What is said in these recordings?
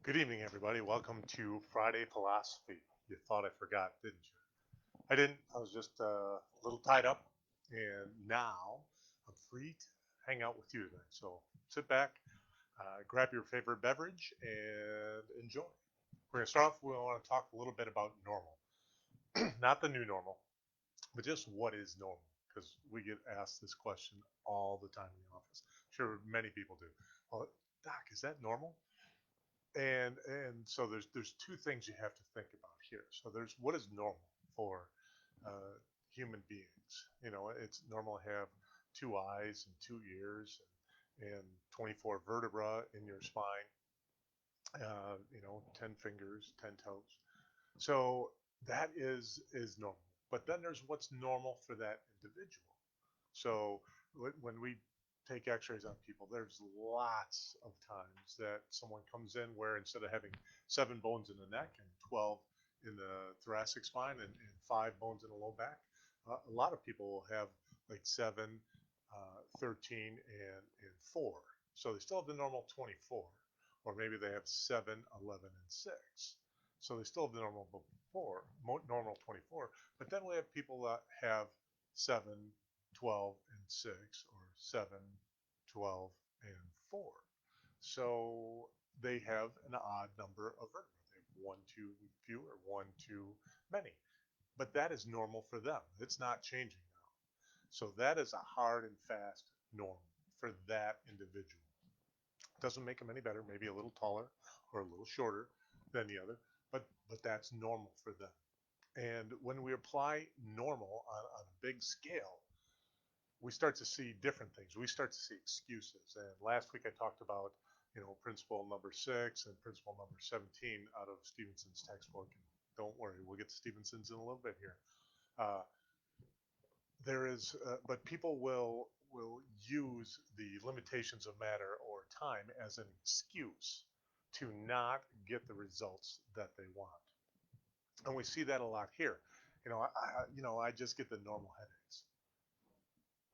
Good evening, everybody. Welcome to Friday Philosophy. You thought I forgot, didn't you? I didn't. I was just a little tied up, and now I'm free to hang out with you tonight. So sit back, grab your favorite beverage, and enjoy. We're going to start off. We want to talk a little bit about normal, not the new normal, but just what is normal, because we get asked this question all the time in the office. I'm sure many people do. Well, Doc, is that normal? And so there's two things you have to think about here. So there's what is normal for uh, human beings. It's normal to have two eyes and two ears and 24 vertebra in your spine. 10 fingers, 10 toes. So that is normal. But then there's what's normal for that individual. So when we take x-rays on people, there's lots of times that someone comes in where instead of having 7 bones in the neck and 12 in the thoracic spine and 5 bones in the low back, a lot of people will have like 7, 13, and 4. So they still have the normal 24, or maybe they have 7, 11, and 6. So they still have the normal 24. But then we have people that have 7, 12, and 6, or 7, 12, and 4. So they have an odd number of vertebrae. They have one too few or one too many. But that is normal for them. It's not changing now. So that is a hard and fast norm for that individual. Doesn't make them any better, maybe a little taller or a little shorter than the other, but that's normal for them. And when we apply normal on a big scale, we start to see different things. We start to see excuses. And last week I talked about, principle number 6 and principle number 17 out of Stevenson's textbook. And don't worry, we'll get to Stevenson's in a little bit here. Uh, but people will use the limitations of matter or time as an excuse to not get the results that they want. And we see that a lot here. I just get the normal headaches.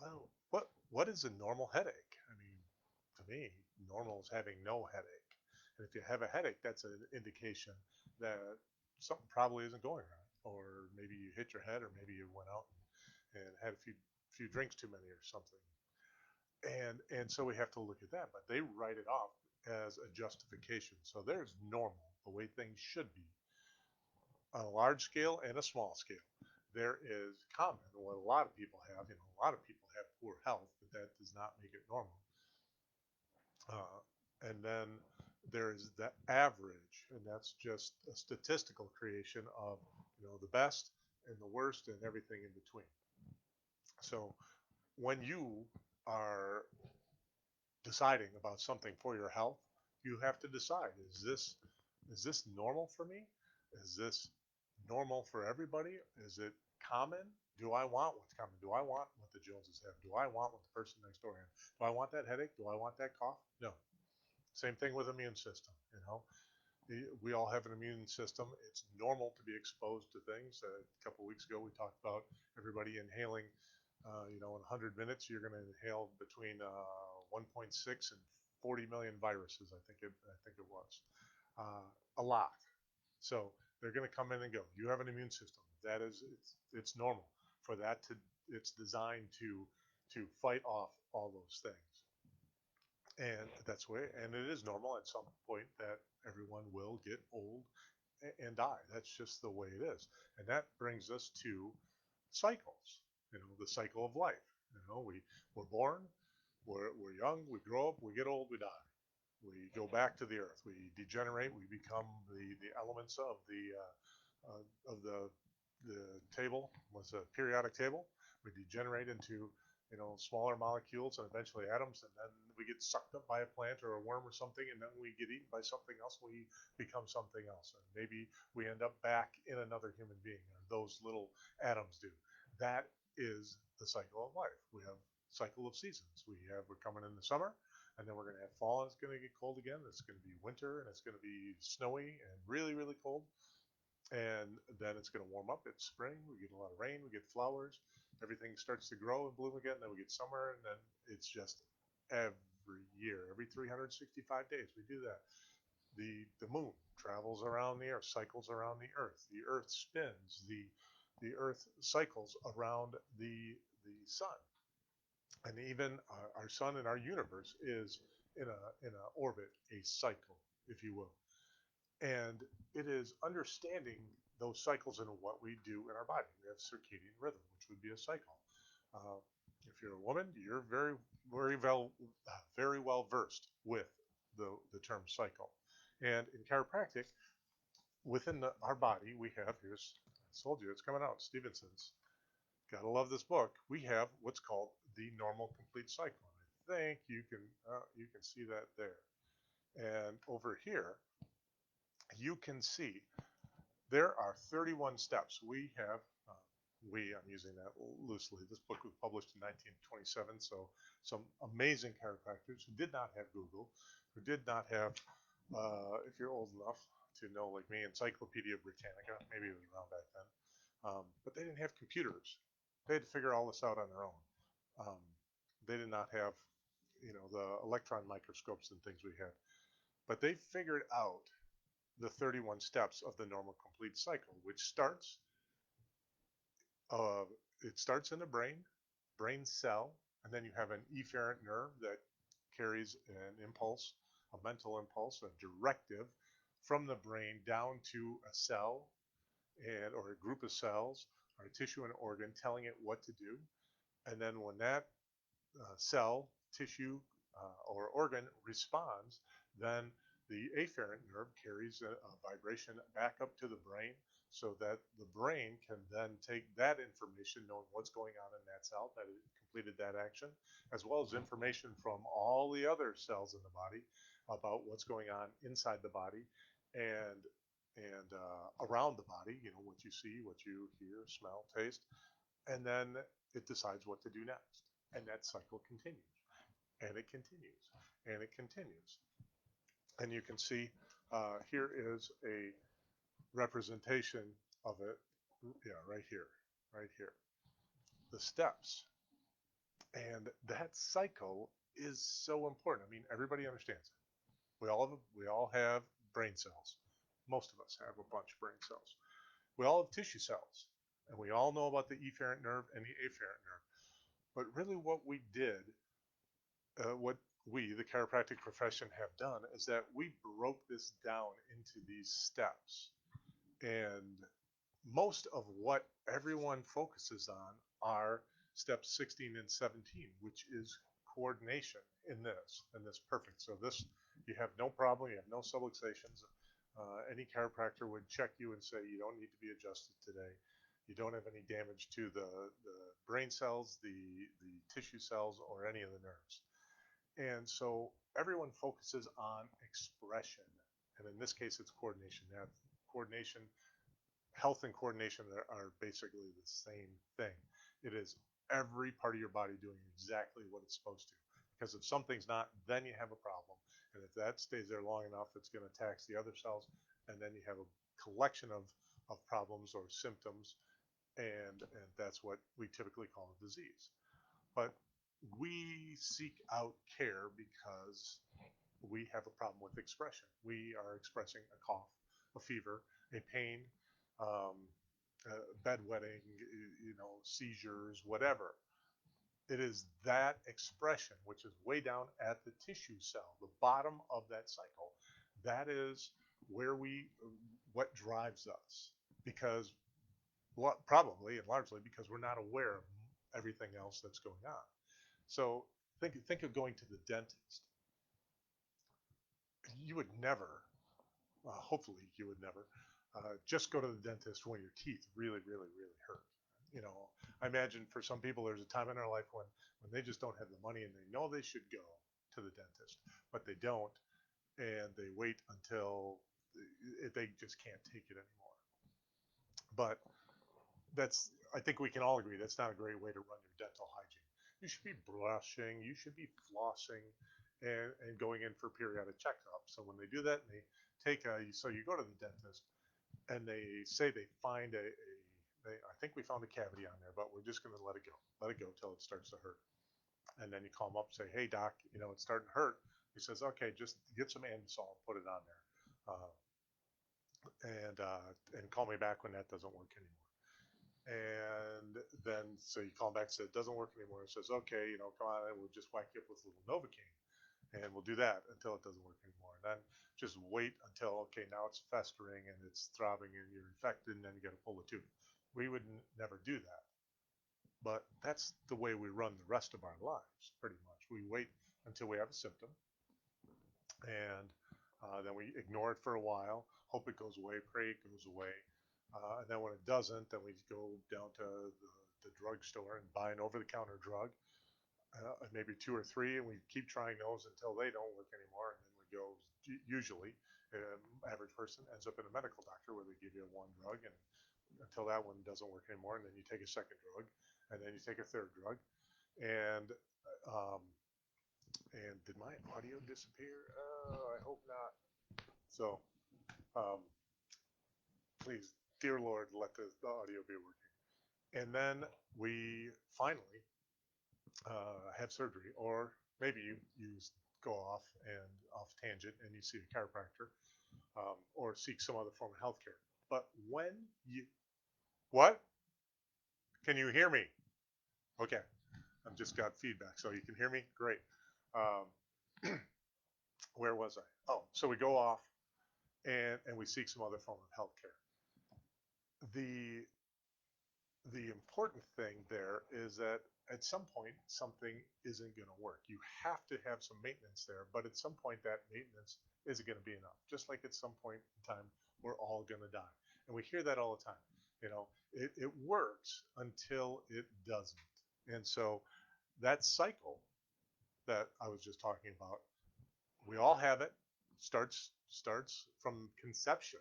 Well, what is a normal headache? I mean, to me, normal is having no headache. And if you have a headache, that's an indication that something probably isn't going right. Or maybe you hit your head, or maybe you went out and had a few drinks too many or something. And so we have to look at that. But they write it off as a justification. So there's normal, the way things should be, on a large scale and a small scale. There is common, what a lot of people have. A lot of people have poor health, but that does not make it normal. And then there's the average, and that's just a statistical creation of the best and the worst and everything in between. So when you are deciding about something for your health, you have to decide: is this normal for me? Is this normal for everybody? Is it common? Do I want what's common? Do I want what the Joneses have? Do I want what the person next door has? Do I want that headache? Do I want that cough? No. Same thing with immune system. We all have an immune system. It's normal to be exposed to things. A couple of weeks ago, we talked about everybody inhaling. In 100 minutes, you're going to inhale between 1.6 and 40 million viruses. I think it was a lot. So they're going to come in and go. You have an immune system. It's normal for that to. It's designed to fight off all those things. And that's way, and it is normal at some point that everyone will get old and die. That's just the way it is. And that brings us to cycles, the cycle of life. We're born, we're young, we grow up, we get old, we die. We go back to the earth. We degenerate. We become the elements of the table, was a periodic table. We degenerate into smaller molecules and eventually atoms, and then we get sucked up by a plant or a worm or something, and then we get eaten by something else. We become something else, and maybe we end up back in another human being, or those little atoms do. That is the cycle of life. We have cycle of seasons. We're coming in the summer, and then we're going to have fall, and it's going to get cold again. It's going to be winter, and it's going to be snowy and really, really cold. And then it's going to warm up. It's spring. We get a lot of rain. We get flowers. Everything starts to grow and bloom again. Then we get summer, and then it's just every year, every 365 days, we do that. The moon travels around the earth, cycles around the earth. The earth spins. The earth cycles around the sun. And even our sun and our universe is in a orbit, a cycle, if you will. And it is understanding those cycles and what we do in our body. We have circadian rhythm, which would be a cycle. Uh, if you're a woman, you're very well versed with the term cycle. And in chiropractic, within our body, we have, here's, I told you, it's coming out, Stevenson's. Gotta love this book. We have what's called the normal complete cycle. And I think you can see that there. And over here, you can see there are 31 steps. I'm using that loosely. This book was published in 1927, so some amazing chiropractors who did not have Google, who did not have, if you're old enough to know, like me, Encyclopedia Britannica, maybe it was around back then, but they didn't have computers. They had to figure all this out on their own. Um, they did not have, the electron microscopes and things we had, but they figured out the 31 steps of the normal complete cycle, which uh, starts in the brain cell, and then you have an efferent nerve that carries an impulse, a mental impulse, a directive from the brain down to a cell or a group of cells or a tissue and organ telling it what to do. And then when that cell, tissue, or organ responds, then the afferent nerve carries a vibration back up to the brain so that the brain can then take that information, knowing what's going on in that cell, that it completed that action, as well as information from all the other cells in the body about what's going on inside the body and around the body, what you see, what you hear, smell, taste, and then it decides what to do next. And that cycle continues, and it continues, and it continues. And you can see here is a representation of it. Yeah, right here. The steps. And that cycle is so important. I mean, everybody understands it. We all have brain cells. Most of us have a bunch of brain cells. We all have tissue cells, and we all know about the efferent nerve and the afferent nerve. But really, what we, the chiropractic profession, have done is that we broke this down into these steps. And most of what everyone focuses on are steps 16 and 17, which is coordination in this perfect. So this, you have no problem, you have no subluxations. Any chiropractor would check you and say you don't need to be adjusted today. You don't have any damage to the brain cells, the tissue cells, or any of the nerves. And so everyone focuses on expression. And in this case, it's coordination. That coordination, health and coordination are basically the same thing. It is every part of your body doing exactly what it's supposed to. Because if something's not, then you have a problem. And if that stays there long enough, it's going to tax the other cells. And then you have a collection of problems or symptoms. And that's what we typically call a disease. But we seek out care because we have a problem with expression. We are expressing a cough, a fever, a pain, um, bedwetting, seizures, whatever. It is that expression, which is way down at the tissue cell, the bottom of that cycle. That is where what drives us. Because, well, probably and largely because we're not aware of everything else that's going on. So think of going to the dentist. You would never, hopefully you would never, just go to the dentist when your teeth really, really, really hurt. I imagine for some people there's a time in their life when they just don't have the money and they know they should go to the dentist, but they don't, and they wait until they just can't take it anymore. But I think we can all agree that's not a great way to run your dental hygiene. You should be brushing, you should be flossing, and going in for periodic checkups. So when they do that, and so you go to the dentist, and they say they find I think we found a cavity on there, but we're just going to let it go till it starts to hurt. And then you call them up and say, hey doc, it's starting to hurt. He says, okay, just get some Anusol and put it on there. uh, and call me back when that doesn't work anymore. And then so you call back and say it doesn't work anymore. It says, okay, come on, and we'll just whack you up with a little Novocaine, and we'll do that until it doesn't work anymore. And then just wait until, okay, now it's festering and it's throbbing and you're infected, and then you got to pull the tube. We would never do that, but that's the way we run the rest of our lives, pretty much. We wait until we have a symptom, and then we ignore it for a while, hope it goes away, pray it goes away. And then when it doesn't, then we go down to the drugstore and buy an over-the-counter drug, maybe two or three, and we keep trying those until they don't work anymore. And then we go, usually, average person ends up in a medical doctor where they give you one drug, and until that one doesn't work anymore, and then you take a second drug, and then you take a third drug. And um, and did my audio disappear? I hope not. So um, please, dear Lord, let the audio be working. And then we finally have surgery, or maybe you go off and off tangent and you see a chiropractor, or seek some other form of healthcare. But when you what? Can you hear me? Okay, I've just got feedback, so you can hear me. Great. Um, where was I? Oh, so we go off and we seek some other form of healthcare. The the important thing there is that at some point something isn't going to work. You have to have some maintenance there, but at some point that maintenance isn't going to be enough. Just like at some point in time we're all going to die, and we hear that all the time. It works until it doesn't, and so that cycle that I was just talking about, we all have it. Starts from conception.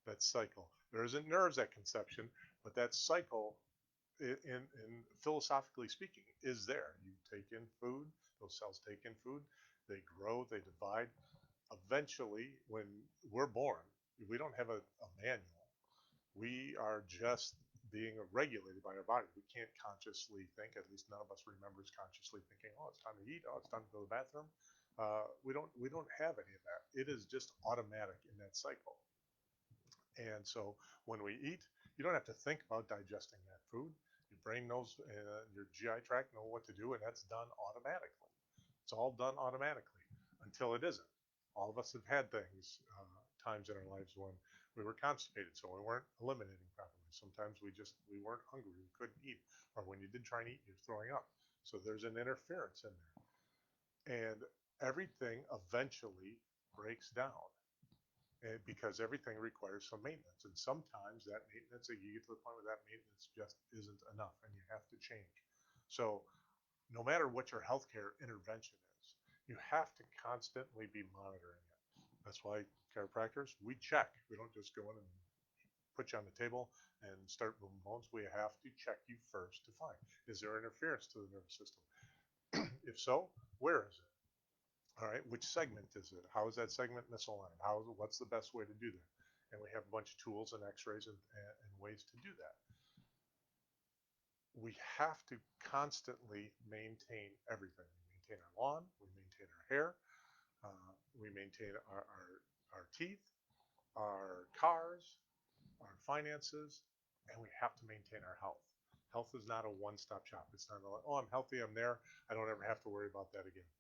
That cycle. There isn't nerves at conception, but that cycle in philosophically speaking, is there. You take in food, those cells take in food, they grow, they divide. Eventually, when we're born, we don't have a manual. We are just being regulated by our body. We can't consciously think. At least none of us remembers consciously thinking, "Oh, it's time to eat. Oh, it's time to go to the bathroom." We don't have any of that. It is just automatic in that cycle. And so when we eat, you don't have to think about digesting that food. Your brain knows, your GI tract know what to do, and that's done automatically. It's all done automatically until it isn't. All of us have had times in our lives when we were constipated, so we weren't eliminating properly. Sometimes we weren't hungry, we couldn't eat, or when you did try and eat, you're throwing up. So there's an interference in there, and everything eventually breaks down because everything requires some maintenance. And sometimes that maintenance, you get to the point where that maintenance just isn't enough and you have to change. So, no matter what your healthcare intervention is, you have to constantly be monitoring it. That's why chiropractors, we check. We don't just go in and put you on the table and start moving bones. We have to check you first to find, is there interference to the nervous system? If so, where is it? All right, which segment is it? How is that segment misaligned? What's the best way to do that? And we have a bunch of tools and x-rays and ways to do that. We have to constantly maintain everything. We maintain our lawn, we maintain our hair, we maintain our teeth, our cars, our finances, and we have to maintain our health. Health is not a one-stop shop. It's not like, oh, I'm healthy, I'm there, I don't ever have to worry about that again.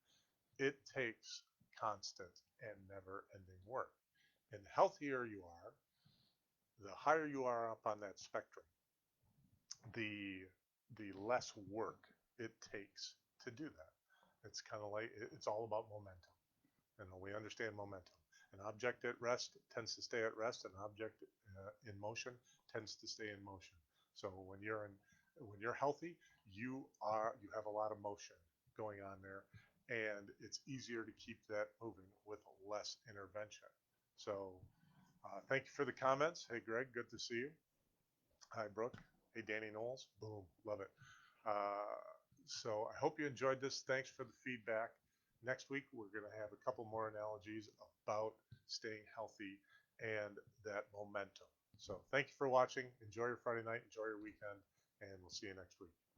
It takes constant and never ending work. And the healthier you are, the higher you are up on that spectrum, the less work it takes to do that. It's kind of like it's all about momentum. And we understand momentum. An object at rest tends to stay at rest. An object in motion tends to stay in motion. So when you're healthy, you have a lot of motion going on there, and it's easier to keep that moving with less intervention. So thank you for the comments. Hey, Greg, good to see you. Hi, Brooke. Hey, Danny Knowles. Boom, love it. Uh, so I hope you enjoyed this. Thanks for the feedback. Next week, we're going to have a couple more analogies about staying healthy and that momentum. So thank you for watching. Enjoy your Friday night. Enjoy your weekend. And we'll see you next week.